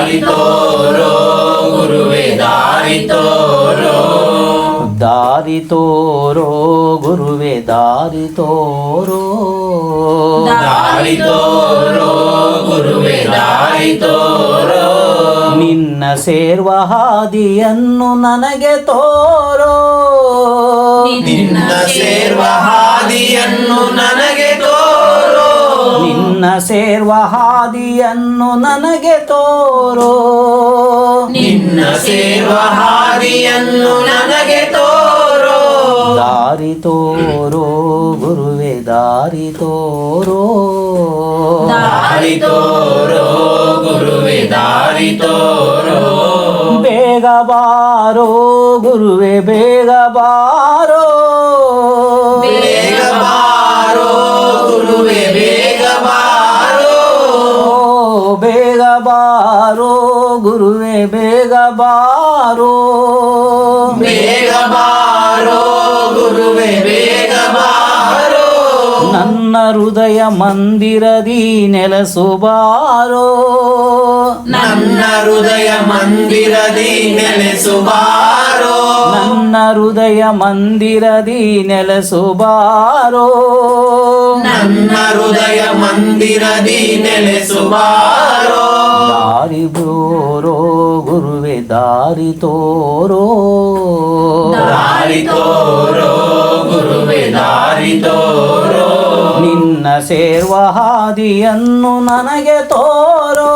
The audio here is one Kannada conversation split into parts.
ದಾರಿ ತೋರೋ ಗುರುವೆ ದಾರಿ ತೋರೋ. ದಾರಿ ತೋರೋ ಗುರುವೆ ದಾರಿ ತೋರೋ. ದಾರಿ ತೋರೋ ಗುರುವೆ ದಾರಿ ತೋರೋ. ನಿನ್ನ ಸೇರ್ವ ಹಾದಿಯನ್ನು ನನಗೆ ತೋರೋ. ನಿನ್ನ ಸೇರ್ವ ಹಾದಿಯನ್ನು ನನಗೆ ತೋರೋ. ನಿನ್ನ ಸೇರ್ವ ಹಾದಿಯನ್ನು ನನಗೆ ತೋರೋ. ನಿನ್ನ ಸೇರ್ವ ಹಾದಿಯನ್ನು ನನಗೆ ತೋರೋ. ದಾರಿ ತೋರೋ ಗುರುವೆ ದಾರಿ ತೋರೋ. ದಾರಿ ತೋರೋ ಗುರುವೆ ದಾರಿ ತೋರೋ. ಬೇಗ ಬಾರೋ ಗುರುವೆ ಬೇಗ ಬಾರೋ. ಬೇಗ ಬಾರೋ ಗುರುವೆ ಬೇಗ ಬಾರೋ. ಬೇಗ ಬಾರೋ ಗುರುವೆ ಬೇಗ ಬಾರೋ. ಬೇಗ ಬಾರೋ ಗುರುವೆ ಬೇಗ ಬಾರೋ. ನನ್ನ ಹೃದಯ ಮಂದಿರದಿ ನೆಲೆಸು ಬಾರೋ. ನನ್ನ ಹೃದಯ ಮಂದಿರದಿ ನೆಲೆಸು ಬಾರೋ. ನನ್ನ ಹೃದಯ ಮಂದಿರದಿ ನೆಲೆಸು ಬಾರೋ. ನನ್ನ ಹೃದಯ ಮಂದಿರದಿ ನೆಲೆಸು ಬಾರೋ. ದಾರಿ ತೋರೋ ಗುರುವೆ ದಾರಿ ತೋರೋ. ದಾರಿ ತೋರೋ ಗುರುವೆ ದಾರಿ ತೋರೋ. ನಿನ್ನ ಸೇರ್ವ ಹಾದಿಯನ್ನು ನನಗೆ ತೋರೋ.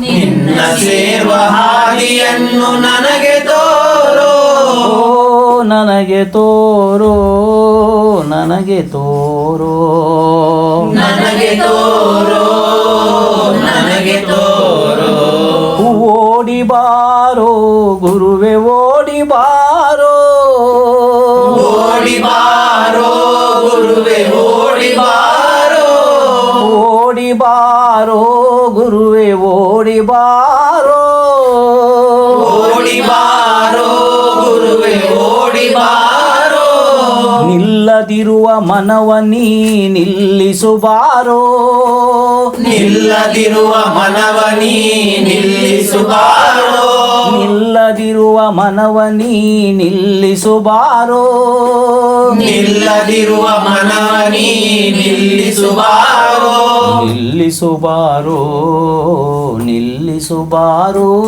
ನಿನ್ನ ಸೇರ್ವ ಹಾದಿಯನ್ನು ನನಗೆ ತೋರೋ. ನನಗೆ ತೋರೋ ನನಗೆ ತೋರೋ. ನನಗೆ ತೋರೋ ನನಗೆ ತೋರೋ. ಓಡಿ ಬಾರೋ ಗುರುವೆ ಓಡಿ ಬಾರೋ. ಓಡಿ ಬಾರೋ ಗುರುವೆ ಓಡಿ ಬಾರೋ. ಓಡಿ ಬಾರೋ ಗುರುವೆ ಓಡಿ ಬಾರೋ. ಓಡಿ ಬಾರೋ ಗುರುವೆ ಓಡಿ ಬಾರೋ. ನಿಲ್ಲದಿರುವ ಮನವ ನೀ ನಿಲ್ಲಿಸು ಬಾರೋ. ನಿಲ್ಲದಿರುವ ಮನವ ನೀ ನಿಲ್ಲಿಸು ಬಾರೋ. ನಿಲ್ಲದಿರುವ ಮನವ ನೀ ನಿಲ್ಲಿಸು ಬಾರೋ. ನಿಲ್ಲದಿರುವ ಮನವ ನೀ ನಿಲ್ಲಿಸು ಬಾರೋ. ನಿಲ್ಲಿಸು ಬಾರೋ ನಿಲ್ಲಿಸು ಬಾರೋ.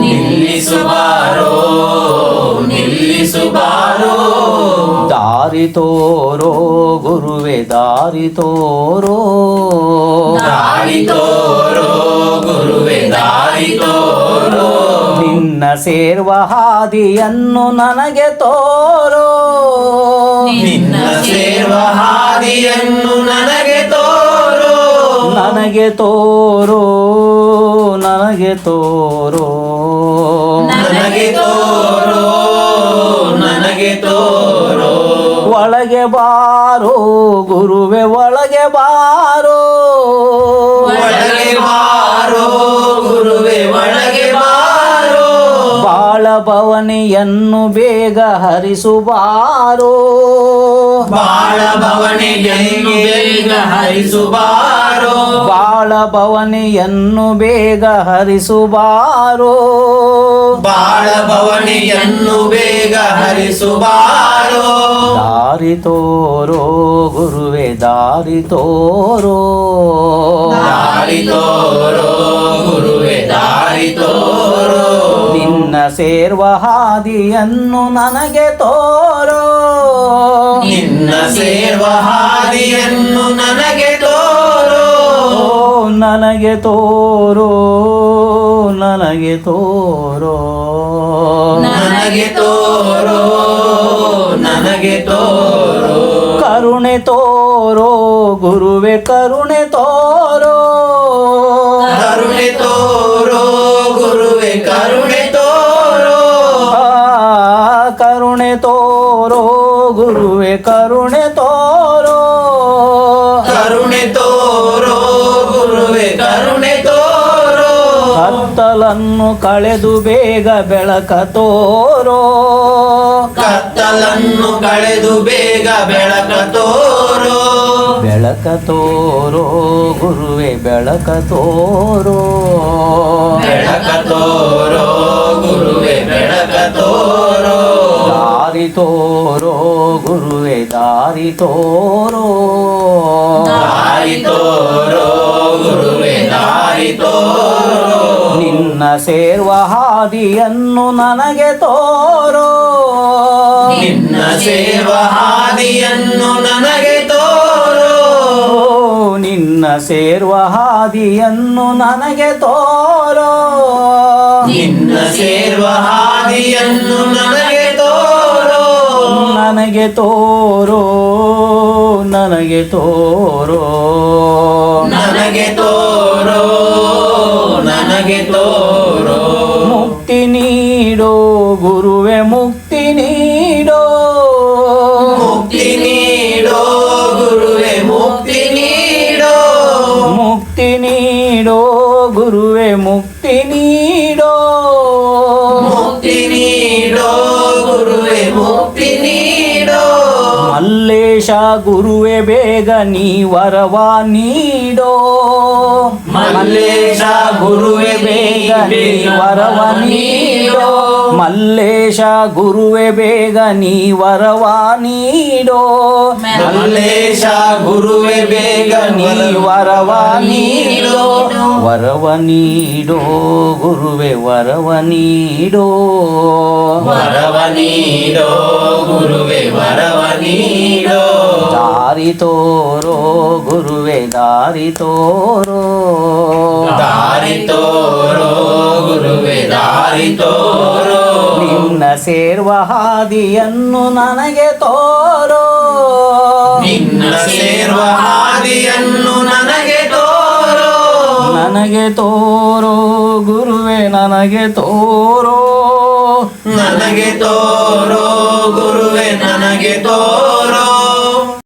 ನಿಲ್ಲಿಸು ಬಾರೋ ನಿಲ್ಲಿಸು ಬಾರೋ. ದಾರಿ ತೋರೋ ಗುರುವೆ ದಾರಿ ತೋರೋ. ದಾರಿ ತೋರೋ ಗುರುವೆ ದಾರಿ ತೋರೋ. ನಿನ್ನ ಸೇರ್ವ ಹಾದಿಯನ್ನು ನನಗೆ ತೋರೋ. ನಿನ್ನ ಸೇರ್ವ ಹಾದಿಯನ್ನು ನನಗೆ ತೋರೋ. ನನಗೆ ತೋರೋ ನನಗೆ ತೋರೋ. ನನಗೆ ತೋರೋ ನನಗೆ ತೋರೋ. ಒಳಗೆ ಬಾರೋ ಗುರುವೆ ಒಳಗೆ ಬಾರೋ. ಒಳಗೆ ಬಾರೋ ಗುರುವೆ ಒಳಗೆ ಬಾರೋ. ಬಾಳ ಭವನಿಯನ್ನು ಬೇಗ ಹರಿಸು ಬಾರೋ. ಬಾಳ ಭವನಿಯನ್ನು ಬೇಗ ಹರಿಸು ಬಾರೋ. ಬಾಳ ಭವನಿಯನ್ನು ಬೇಗ ಹರಿಸು ಬಾರೋ. ಬಾಳ ಭವನಿಯನ್ನು ಬೇಗ ಹರಿಸು ಬಾರೋ. ದಾರಿ ತೋರೋ ಗುರುವೆ ದಾರಿ ತೋರೋ. ದಾರಿ ತೋರೋ ಗುರುವೆ ದಾರಿ ತೋರೋ. ನಿನ್ನ ಸೇರ್ವ ಹಾದಿಯನ್ನು ನನಗೆ ತೋರೋ. ನಿನ್ನ ಸೇರ್ವ ಹಾದಿಯನ್ನು ನನಗೆ ತೋರೋ. ನನಗೆ ತೋರೋ ನನಗೆ ತೋರೋ. ನನಗೆ ತೋರೋ ನನಗೆ ತೋರೋ. ಕರುಣೆ ತೋರೋ ಗುರುವೆ ಕರುಣೆ ತೋರೋ. ಕರುಣೆ ತೋರೋ ಗುರುವೆ ಕರುಣೆ ತೋರೋ. ಕರುಣೆ ತೋರೋ ಗುರುವೆ ಕರುಣೆ ತೋರೋ. ಕರುಣೆ ತೋರೋ ಗುರುವೆ ಕರುಣೆ ತೋರೋ. ಕತ್ತಲನ್ನು ಕಳೆದು ಬೇಗ ಬೆಳಕ ತೋರೋ. ಕತ್ತಲನ್ನು ಕಳೆದು ಬೇಗ ಬೆಳಕ ತೋರೋ. ಬೆಳಕ ತೋರೋ ಗುರುವೆ ಬೆಳಕ ತೋರೋ. ತೋರೋ ಗುರುವೆ ದಾರಿ ತೋರೋ ದಾರಿ ತೋರೋ ಗುರುವೆ ದಾರಿ ತೋರೋ ನಿನ್ನ ಸೇರ್ವ ಹಾದಿಯನ್ನು ನನಗೆ ತೋರೋ ನಿನ್ನ ಸೇವಾ ಹಾದಿಯನ್ನು ನನಗೆ ತೋರೋ ನಿನ್ನ ಸೇರ್ವ ಹಾದಿಯನ್ನು ನನಗೆ ತೋರೋ ನಿನ್ನ ಸೇವಾ ಹಾದಿಯನ್ನು ನನಗೆ ತೋರೋ ನನಗೆ ತೋರೋ ನನಗೆ ತೋರೋ ನನಗೆ ತೋರೋ ನನಗೆ ತೋರೋ ಮುಕ್ತಿ ನೀಡೋ ಗುರುವೆ ಮುಕ್ತಿ ನೀಡೋ ಮುಕ್ತಿ ನೀಡೋ ಗುರುವೆ ಮುಕ್ತಿ ನೀಡೋ ಮುಕ್ತಿ ನೀಡೋ ಗುರುವೆ ಮುಕ್ತಿ ನೀಡೋ ಮುಕ್ತಿ ನೀಡೋ ಗುರುವೆ ಮುಕ್ತಿ ನೀಡೋ ಮಲ್ಲೇಶ ಗುರುವೆ ಬೇಗ ನೀ ವರವ ನೀಡೋ ಮಲ್ಲೇಶ ಗುರುವೆ ಬೇಗ ನೀ ವರವ ನೀಡೋ ಮಲ್ಲೇಶ ಗುರುವೆ ಬೇಗ ನೀ ವರವ ನೀಡೋ ಮಲ್ಲೇಶ ಗುರುವೆ ಬೇಗ ನೀ ವರವ ನೀಡೋ ವರವ ನೀಡೋ ಗುರುವೆ ವರವ ನೀಡೋ ವರವ ನೀಡೋ ಗುರುವೆ ವರವ ನೀಡೋ ದಾರಿ ತೋರೋ ಗುರುವೆ ದಾರಿ ತೋರೋ ದಾರಿ ತೋರೋ ಗುರುವೆ ದಾರಿ ತೋರೋ ನಿನ್ನ ಸೇರ್ವ ಹಾದಿಯನ್ನು ನನಗೆ ತೋರೋ ನಿನ್ನ ಸೇರ್ವ ಹಾದಿಯನ್ನು ನನಗೆ ತೋರೋ ನನಗೆ ತೋರೋ ಗುರುವೆ ನನಗೆ ತೋರೋ ನನಗೆ ತೋರೋ ಗುರುವೆ ನನಗೆ ತೋರೋ